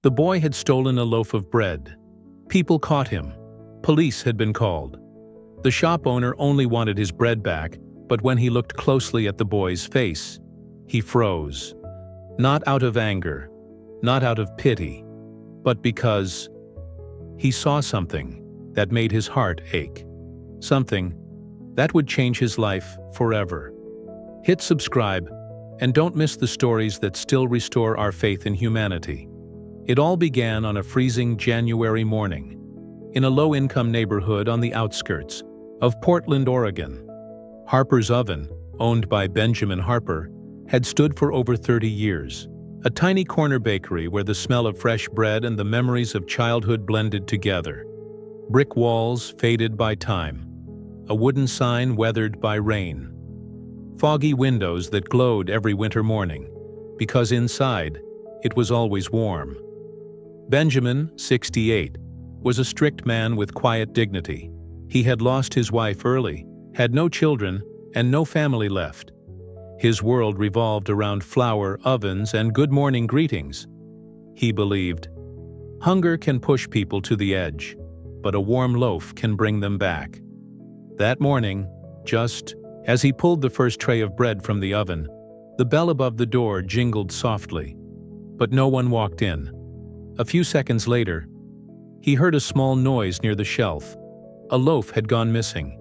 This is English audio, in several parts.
The boy had stolen a loaf of bread. People caught him. Police had been called. The shop owner only wanted his bread back, but when he looked closely at the boy's face, he froze. Not out of anger, not out of pity, but because he saw something that made his heart ache. Something that would change his life forever. Hit subscribe and don't miss the stories that still restore our faith in humanity. It all began on a freezing January morning in a low-income neighborhood on the outskirts of Portland, Oregon. Harper's Oven, owned by Benjamin Harper, had stood for over 30 years. A tiny corner bakery where the smell of fresh bread and the memories of childhood blended together. Brick walls faded by time. A wooden sign weathered by rain. Foggy windows that glowed every winter morning, because inside, it was always warm. Benjamin, 68, was a strict man with quiet dignity. He had lost his wife early, had no children, and no family left. His world revolved around flour, ovens, and good morning greetings. He believed, hunger can push people to the edge, but a warm loaf can bring them back. That morning, just as he pulled the first tray of bread from the oven, the bell above the door jingled softly, but no one walked in. A few seconds later, he heard a small noise near the shelf. A loaf had gone missing.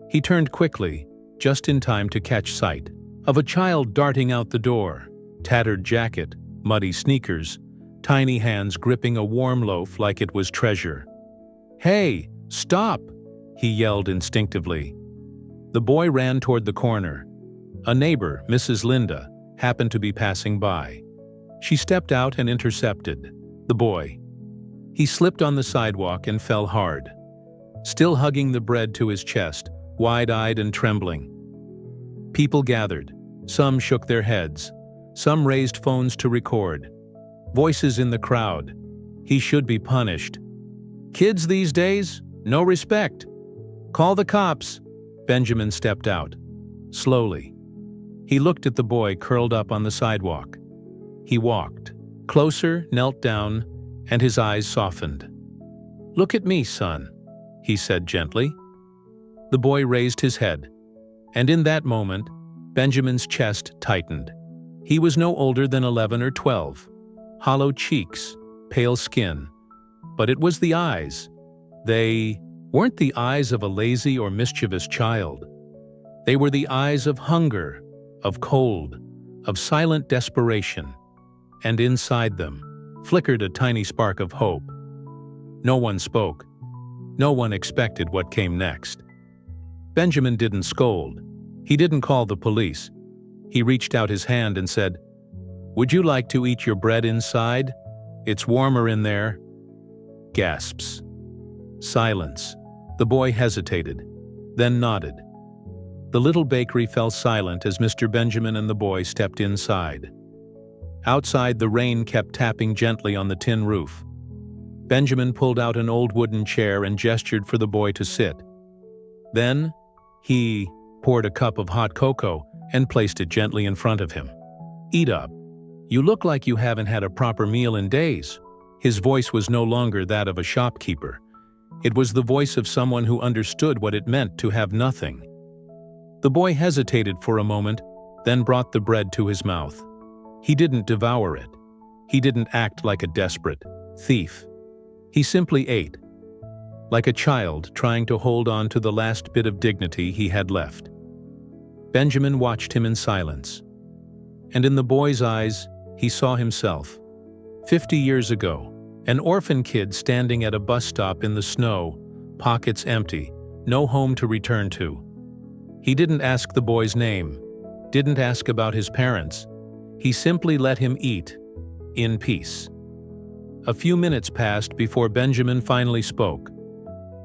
He turned quickly, just in time to catch sight of a child darting out the door, tattered jacket, muddy sneakers, tiny hands gripping a warm loaf like it was treasure. "Hey, stop!" he yelled instinctively. The boy ran toward the corner. A neighbor, Mrs. Linda, happened to be passing by. She stepped out and intercepted the boy. He slipped on the sidewalk and fell hard, still hugging the bread to his chest, wide-eyed and trembling. People gathered. Some shook their heads. Some raised phones to record. Voices in the crowd. He should be punished. Kids these days? No respect. Call the cops. Benjamin stepped out. Slowly. He looked at the boy curled up on the sidewalk. He walked. Closer, knelt down, and his eyes softened. "Look at me, son," he said gently. The boy raised his head, and in that moment, Benjamin's chest tightened. He was no older than 11 or 12. Hollow cheeks, pale skin. But it was the eyes. They weren't the eyes of a lazy or mischievous child. They were the eyes of hunger, of cold, of silent desperation. And inside them flickered a tiny spark of hope. No one spoke. No one expected what came next. Benjamin didn't scold. He didn't call the police. He reached out his hand and said, "Would you like to eat your bread inside? It's warmer in there." Gasps. Silence. The boy hesitated, then nodded. The little bakery fell silent as Mr. Benjamin and the boy stepped inside. Outside, the rain kept tapping gently on the tin roof. Benjamin pulled out an old wooden chair and gestured for the boy to sit. Then, he poured a cup of hot cocoa and placed it gently in front of him. "Eat up. You look like you haven't had a proper meal in days." His voice was no longer that of a shopkeeper. It was the voice of someone who understood what it meant to have nothing. The boy hesitated for a moment, then brought the bread to his mouth. He didn't devour it. He didn't act like a desperate thief. He simply ate, like a child trying to hold on to the last bit of dignity he had left. Benjamin watched him in silence. And in the boy's eyes, he saw himself. 50 years ago, an orphan kid standing at a bus stop in the snow, pockets empty, no home to return to. He didn't ask the boy's name, didn't ask about his parents. He simply let him eat, in peace. A few minutes passed before Benjamin finally spoke.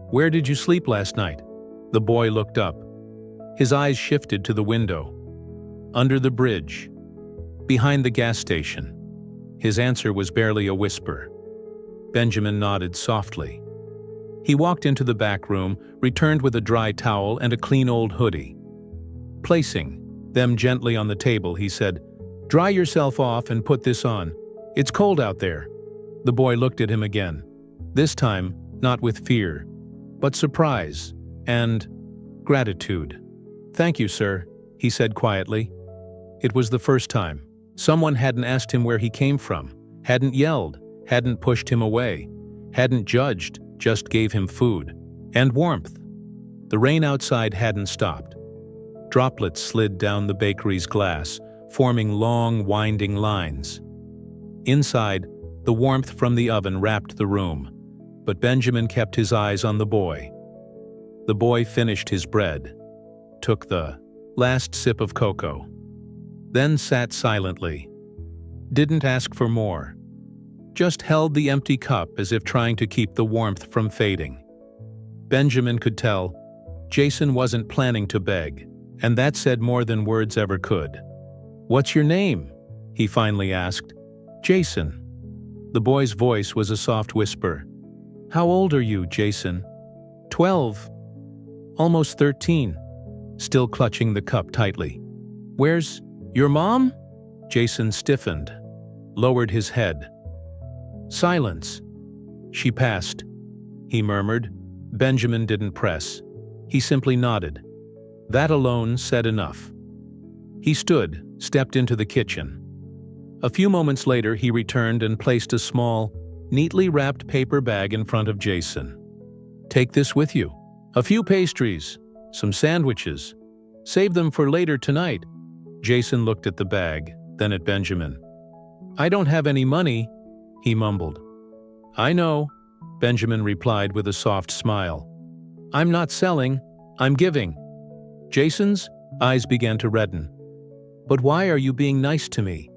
"Where did you sleep last night?" The boy looked up. His eyes shifted to the window. "Under the bridge. Behind the gas station." His answer was barely a whisper. Benjamin nodded softly. He walked into the back room, returned with a dry towel and a clean old hoodie. Placing them gently on the table, he said, "Dry yourself off and put this on. It's cold out there." The boy looked at him again, this time not with fear, but surprise and gratitude. "Thank you, sir," he said quietly. It was the first time. Someone hadn't asked him where he came from, hadn't yelled, hadn't pushed him away, hadn't judged, just gave him food and warmth. The rain outside hadn't stopped. Droplets slid down the bakery's glass, forming long, winding lines. Inside, the warmth from the oven wrapped the room, but Benjamin kept his eyes on the boy. The boy finished his bread, took the last sip of cocoa, then sat silently. Didn't ask for more. Just held the empty cup as if trying to keep the warmth from fading. Benjamin could tell Jason wasn't planning to beg, and that said more than words ever could. "What's your name?" he finally asked. "Jason." The boy's voice was a soft whisper. "How old are you, Jason?" 12. Almost 13. Still clutching the cup tightly. "Where's your mom?" Jason stiffened, lowered his head. Silence. "She passed," he murmured. Benjamin didn't press. He simply nodded. That alone said enough. He stood, stepped into the kitchen. A few moments later, he returned and placed a small, neatly wrapped paper bag in front of Jason. "Take this with you. A few pastries, some sandwiches. Save them for later tonight." Jason looked at the bag, then at Benjamin. "I don't have any money," he mumbled. "I know," Benjamin replied with a soft smile. "I'm not selling, I'm giving." Jason's eyes began to redden. "But why are you being nice to me?"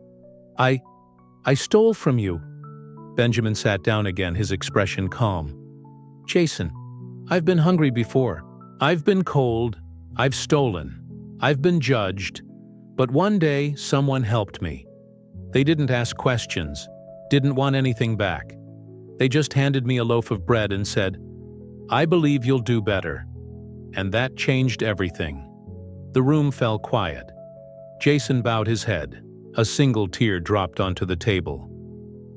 I stole from you." Benjamin sat down again, his expression calm. "Jason, I've been hungry before. I've been cold. I've stolen. I've been judged. But one day, someone helped me. They didn't ask questions, didn't want anything back. They just handed me a loaf of bread and said, 'I believe you'll do better.' And that changed everything." The room fell quiet. Jason bowed his head. A single tear dropped onto the table.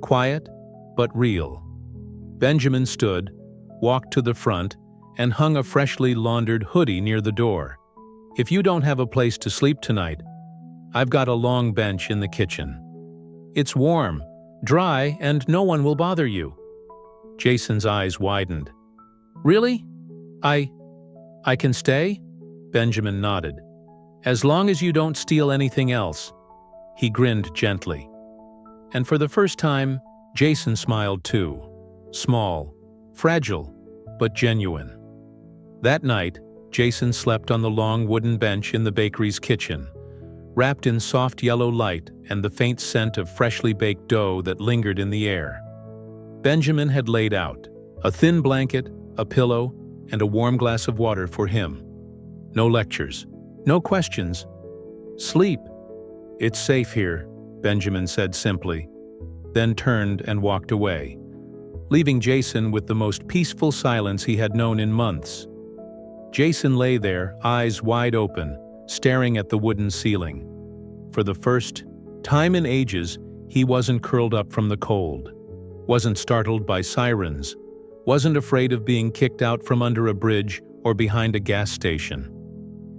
Quiet, but real. Benjamin stood, walked to the front, and hung a freshly laundered hoodie near the door. "If you don't have a place to sleep tonight, I've got a long bench in the kitchen. It's warm, dry, and no one will bother you." Jason's eyes widened. "Really? I can stay?" Benjamin nodded. "As long as you don't steal anything else." He grinned gently. And for the first time, Jason smiled too. Small, fragile, but genuine. That night, Jason slept on the long wooden bench in the bakery's kitchen, wrapped in soft yellow light and the faint scent of freshly baked dough that lingered in the air. Benjamin had laid out a thin blanket, a pillow, and a warm glass of water for him. No lectures, no questions. Sleep. "It's safe here," Benjamin said simply, then turned and walked away, leaving Jason with the most peaceful silence he had known in months. Jason lay there, eyes wide open, staring at the wooden ceiling. For the first time in ages, he wasn't curled up from the cold, wasn't startled by sirens, wasn't afraid of being kicked out from under a bridge or behind a gas station.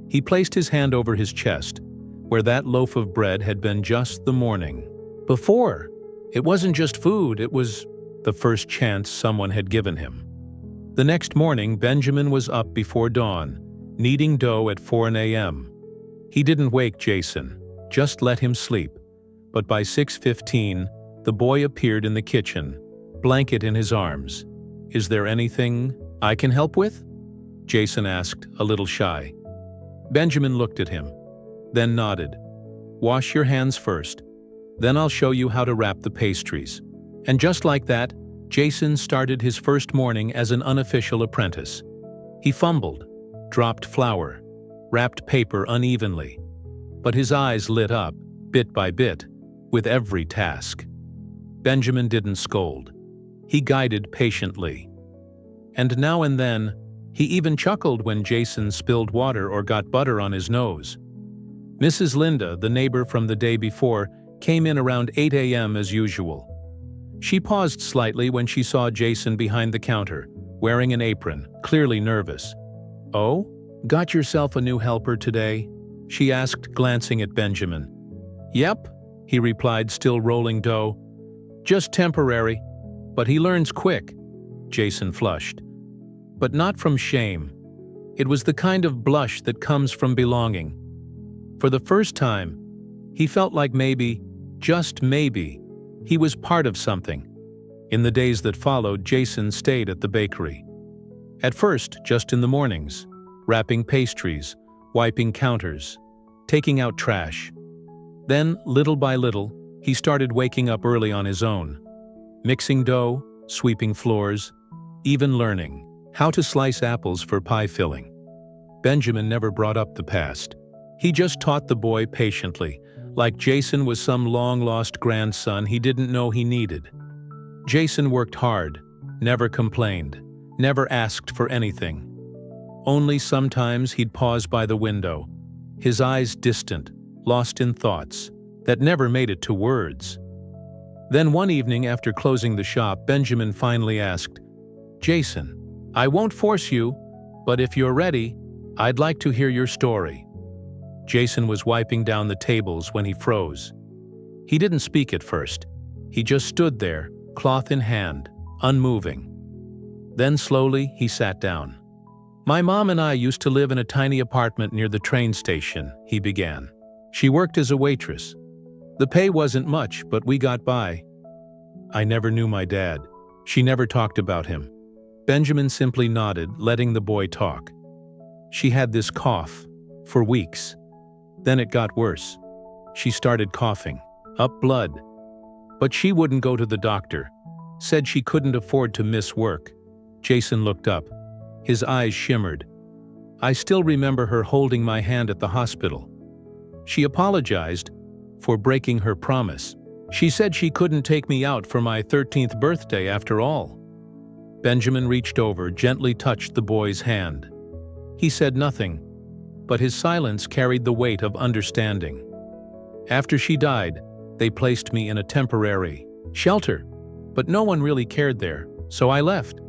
He placed his hand over his chest, where that loaf of bread had been just the morning before. It wasn't just food, it was the first chance someone had given him. The next morning, Benjamin was up before dawn, kneading dough at 4 a.m. He didn't wake Jason, just let him sleep. But by 6:15, the boy appeared in the kitchen, blanket in his arms. "Is there anything I can help with?" Jason asked, a little shy. Benjamin looked at him, then nodded. "Wash your hands first. Then I'll show you how to wrap the pastries." And just like that, Jason started his first morning as an unofficial apprentice. He fumbled, dropped flour, wrapped paper unevenly. But his eyes lit up, bit by bit, with every task. Benjamin didn't scold. He guided patiently. And now and then, he even chuckled when Jason spilled water or got butter on his nose. Mrs. Linda, the neighbor from the day before, came in around 8 a.m. as usual. She paused slightly when she saw Jason behind the counter, wearing an apron, clearly nervous. "Oh? Got yourself a new helper today?" she asked, glancing at Benjamin. "Yep," he replied, still rolling dough. "Just temporary, but he learns quick." Jason flushed. But not from shame. It was the kind of blush that comes from belonging. For the first time, he felt like maybe, just maybe, he was part of something. In the days that followed, Jason stayed at the bakery. At first, just in the mornings, wrapping pastries, wiping counters, taking out trash. Then, little by little, he started waking up early on his own, mixing dough, sweeping floors, even learning how to slice apples for pie filling. Benjamin never brought up the past. He just taught the boy patiently, like Jason was some long-lost grandson he didn't know he needed. Jason worked hard, never complained, never asked for anything. Only sometimes he'd pause by the window, his eyes distant, lost in thoughts that never made it to words. Then one evening after closing the shop, Benjamin finally asked, "Jason, I won't force you, but if you're ready, I'd like to hear your story." Jason was wiping down the tables when he froze. He didn't speak at first. He just stood there, cloth in hand, unmoving. Then slowly he sat down. "My mom and I used to live in a tiny apartment near the train station," he began. "She worked as a waitress. The pay wasn't much, but we got by. I never knew my dad. She never talked about him." Benjamin simply nodded, letting the boy talk. "She had this cough for weeks. Then it got worse. She started coughing up blood. But she wouldn't go to the doctor. Said she couldn't afford to miss work." Jason looked up. His eyes shimmered. "I still remember her holding my hand at the hospital. She apologized for breaking her promise. She said she couldn't take me out for my 13th birthday after all." Benjamin reached over, gently touched the boy's hand. He said nothing, but his silence carried the weight of understanding. "After she died, they placed me in a temporary shelter, but no one really cared there, so I left.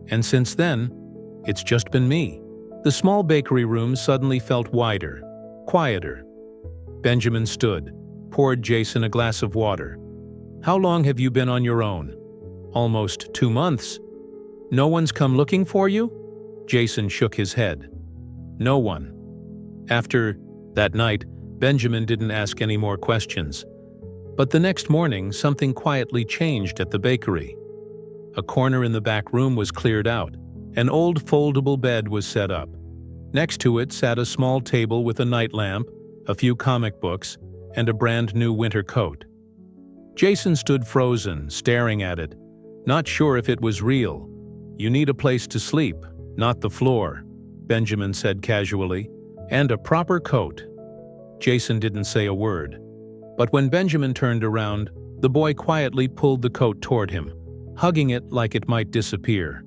And since then, it's just been me." The small bakery room suddenly felt wider, quieter. Benjamin stood, poured Jason a glass of water. "How long have you been on your own?" "Almost 2 months." "No one's come looking for you?" Jason shook his head. "No one." After that night, Benjamin didn't ask any more questions. But the next morning, something quietly changed at the bakery. A corner in the back room was cleared out. An old foldable bed was set up. Next to it sat a small table with a night lamp, a few comic books, and a brand new winter coat. Jason stood frozen, staring at it, not sure if it was real. "You need a place to sleep, not the floor," Benjamin said casually, "and a proper coat." Jason didn't say a word. But when Benjamin turned around, the boy quietly pulled the coat toward him, hugging it like it might disappear.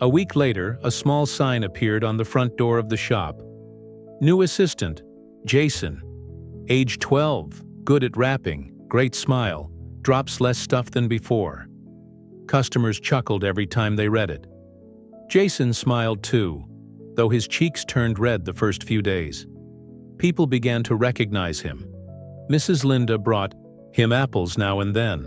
A week later, a small sign appeared on the front door of the shop. "New assistant, Jason. Age 12, good at wrapping, great smile, drops less stuff than before." Customers chuckled every time they read it. Jason smiled too, though his cheeks turned red the first few days. People began to recognize him. Mrs. Linda brought him apples now and then.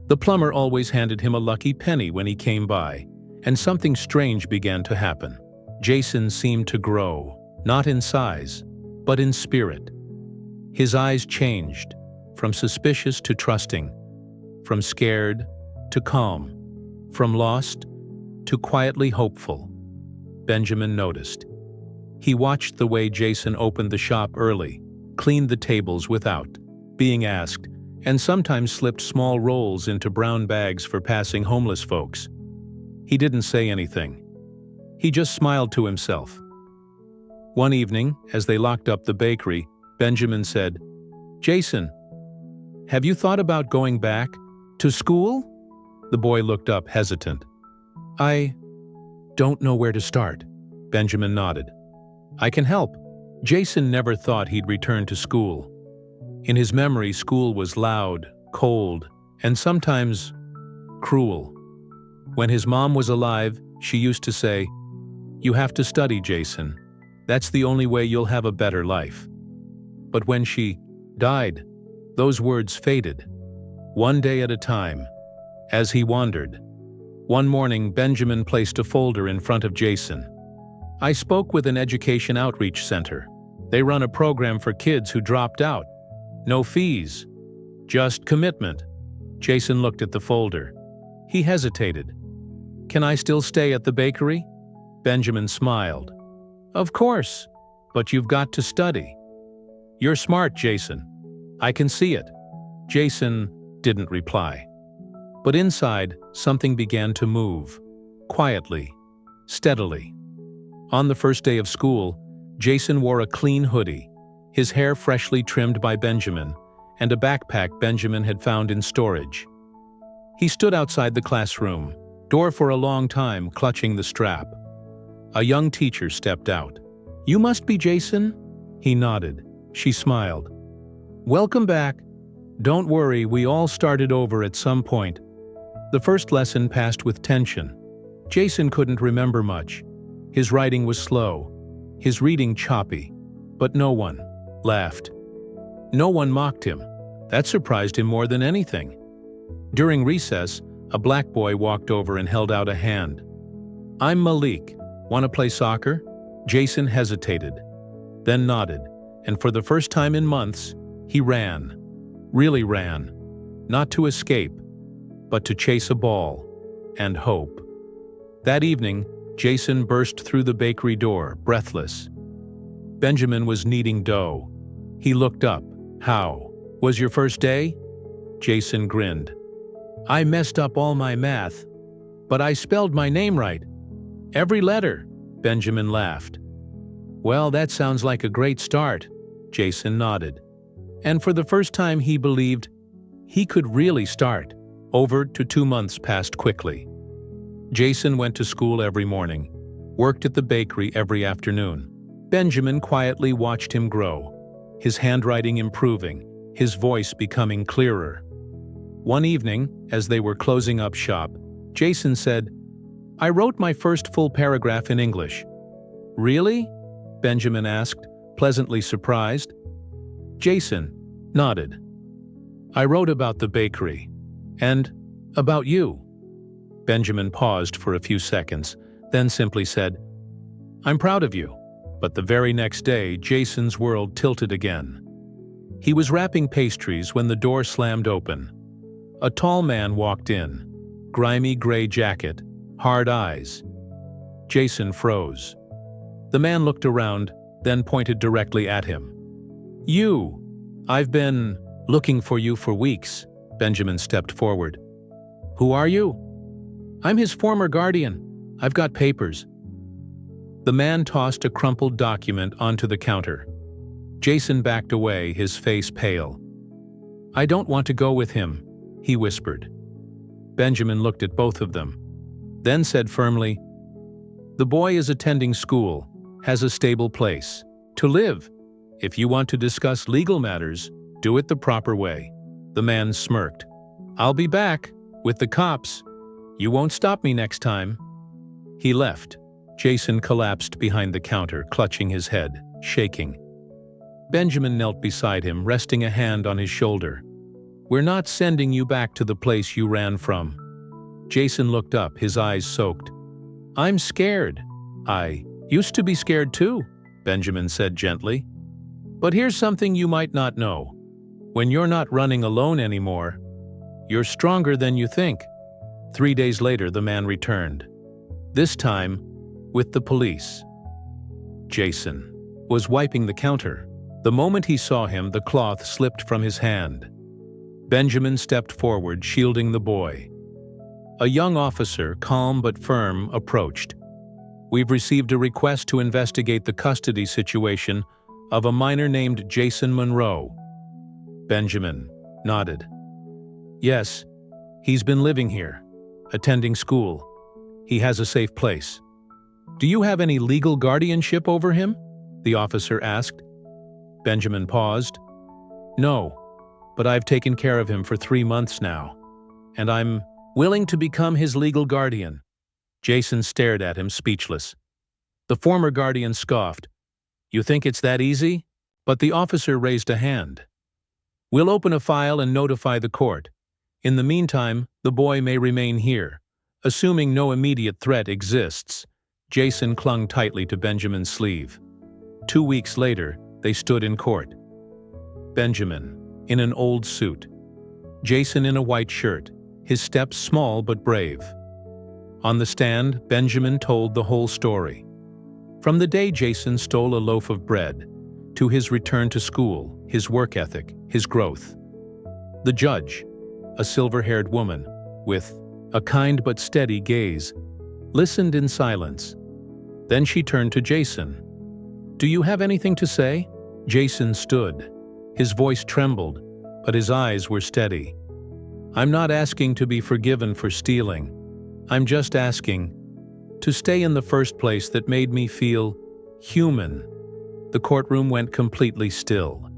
The plumber always handed him a lucky penny when he came by, and something strange began to happen. Jason seemed to grow, not in size, but in spirit. His eyes changed, from suspicious to trusting, from scared to calm, from lost to quietly hopeful. Benjamin noticed. He watched the way Jason opened the shop early, cleaned the tables without being asked, and sometimes slipped small rolls into brown bags for passing homeless folks. He didn't say anything. He just smiled to himself. One evening, as they locked up the bakery, Benjamin said, "Jason, have you thought about going back to school?" The boy looked up, hesitant. "I don't know where to start," Benjamin nodded. "I can help." Jason never thought he'd return to school. In his memory, school was loud, cold, and sometimes cruel. When his mom was alive, she used to say, "You have to study, Jason. That's the only way you'll have a better life." But when she died, those words faded, one day at a time. As he wandered, one morning Benjamin placed a folder in front of Jason. "I spoke with an education outreach center. They run a program for kids who dropped out. No fees, just commitment." Jason looked at the folder. He hesitated. "Can I still stay at the bakery?" Benjamin smiled. "Of course, but you've got to study." "You're smart, Jason. I can see it." Jason didn't reply. But inside, something began to move, quietly, steadily. On the first day of school, Jason wore a clean hoodie, his hair freshly trimmed by Benjamin, and a backpack Benjamin had found in storage. He stood outside the classroom, door for a long time, clutching the strap. A young teacher stepped out. "You must be Jason?" He nodded. She smiled. "Welcome back. Don't worry, we all started over at some point." The first lesson passed with tension. Jason couldn't remember much. His writing was slow, his reading choppy, but no one laughed. No one mocked him. That surprised him more than anything. During recess, a black boy walked over and held out a hand. "I'm Malik. Want to play soccer?" Jason hesitated, then nodded, and for the first time in months, he ran. Really ran. Not to escape, but to chase a ball and hope. That evening, Jason burst through the bakery door, breathless. Benjamin was kneading dough. He looked up. "How? Was your first day?" Jason grinned. "I messed up all my math, but I spelled my name right. Every letter." Benjamin laughed. "Well, that sounds like a great start." Jason nodded. And for the first time he believed he could really start. Over to 2 months passed quickly. Jason went to school every morning, worked at the bakery every afternoon. Benjamin quietly watched him grow, his handwriting improving, his voice becoming clearer. One evening, as they were closing up shop, Jason said, "I wrote my first full paragraph in English." "Really?" Benjamin asked, pleasantly surprised. Jason nodded. "I wrote about the bakery. And about you." Benjamin paused for a few seconds, then simply said, "I'm proud of you." But the very next day, Jason's world tilted again. He was wrapping pastries when the door slammed open. A tall man walked in, grimy gray jacket, hard eyes. Jason froze. The man looked around, then pointed directly at him. "You! I've been looking for you for weeks." Benjamin stepped forward. "Who are you?" "I'm his former guardian. I've got papers." The man tossed a crumpled document onto the counter. Jason backed away, his face pale. "I don't want to go with him," he whispered. Benjamin looked at both of them, then said firmly, "The boy is attending school, has a stable place to live. If you want to discuss legal matters, do it the proper way." The man smirked. "I'll be back with the cops. You won't stop me next time." He left. Jason collapsed behind the counter, clutching his head, shaking. Benjamin knelt beside him, resting a hand on his shoulder. "We're not sending you back to the place you ran from." Jason looked up, his eyes soaked. "I'm scared." "I used to be scared too," Benjamin said gently. "But here's something you might not know. When you're not running alone anymore, you're stronger than you think." 3 days later, the man returned. This time, with the police. Jason was wiping the counter. The moment he saw him, the cloth slipped from his hand. Benjamin stepped forward, shielding the boy. A young officer, calm but firm, approached. "We've received a request to investigate the custody situation of a minor named Jason Monroe." Benjamin nodded. "Yes, he's been living here, attending school. He has a safe place." "Do you have any legal guardianship over him?" the officer asked. Benjamin paused. "No, but I've taken care of him for 3 months now." and I'm willing to become his legal guardian." Jason stared at him, speechless. The former guardian scoffed. "You think it's that easy?" But the officer raised a hand. "We'll open a file and notify the court. In the meantime, the boy may remain here, assuming no immediate threat exists." Jason clung tightly to Benjamin's sleeve. 2 weeks later, they stood in court. Benjamin, in an old suit. Jason in a white shirt, his steps small but brave. On the stand, Benjamin told the whole story. From the day Jason stole a loaf of bread, to his return to school, his work ethic, his growth. The judge, a silver-haired woman, with a kind but steady gaze, listened in silence. Then she turned to Jason. "Do you have anything to say?" Jason stood. His voice trembled, but his eyes were steady. "I'm not asking to be forgiven for stealing. I'm just asking to stay in the first place that made me feel human." The courtroom went completely still.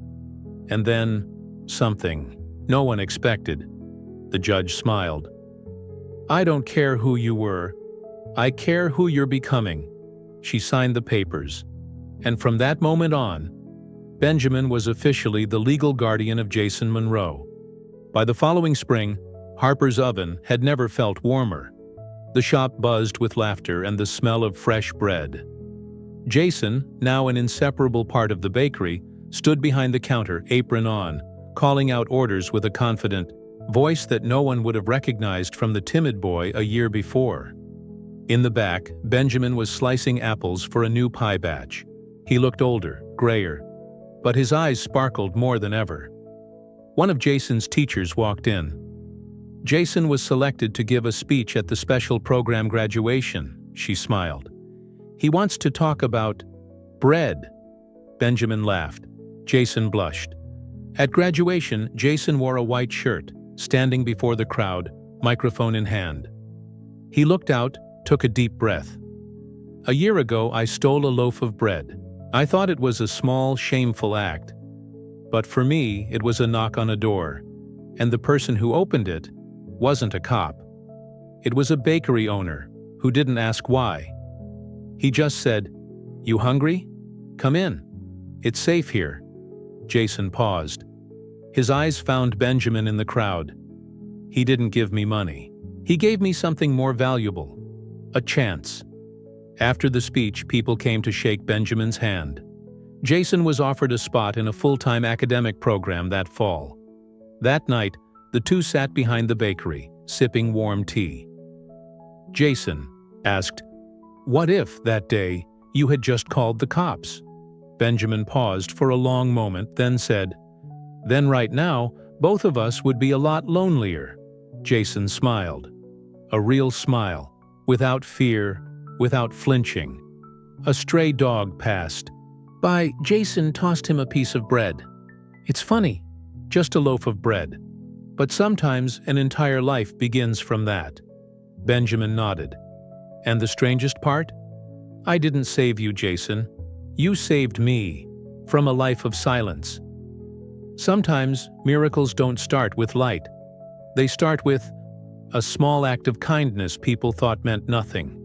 And then, something no one expected. The judge smiled. "I don't care who you were. I care who you're becoming." She signed the papers. And from that moment on, Benjamin was officially the legal guardian of Jason Monroe. By the following spring, Harper's oven had never felt warmer. The shop buzzed with laughter and the smell of fresh bread. Jason, now an inseparable part of the bakery, stood behind the counter, apron on, calling out orders with a confident voice that no one would have recognized from the timid boy a year before. In the back, Benjamin was slicing apples for a new pie batch. He looked older, grayer, but his eyes sparkled more than ever. One of Jason's teachers walked in. Jason was selected to give a speech at the special program graduation, she smiled. "He wants to talk about bread." Benjamin laughed. Jason blushed. At graduation, Jason wore a white shirt, standing before the crowd, microphone in hand. He looked out, took a deep breath. "A year ago, I stole a loaf of bread. I thought it was a small, shameful act. But for me, it was a knock on a door. And the person who opened it wasn't a cop. It was a bakery owner who didn't ask why. He just said, 'You hungry? Come in. It's safe here.'" Jason paused. His eyes found Benjamin in the crowd. "He didn't give me money. He gave me something more valuable. A chance." After the speech, people came to shake Benjamin's hand. Jason was offered a spot in a full-time academic program that fall. That night, the two sat behind the bakery, sipping warm tea. Jason asked, "What if, that day, you had just called the cops?" Benjamin paused for a long moment, then said, "Then right now, both of us would be a lot lonelier." Jason smiled. A real smile, without fear, without flinching. A stray dog passed by. Jason tossed him a piece of bread. "It's funny, just a loaf of bread. But sometimes an entire life begins from that." Benjamin nodded. "And the strangest part? I didn't save you, Jason. You saved me from a life of silence." Sometimes miracles don't start with light. They start with a small act of kindness people thought meant nothing.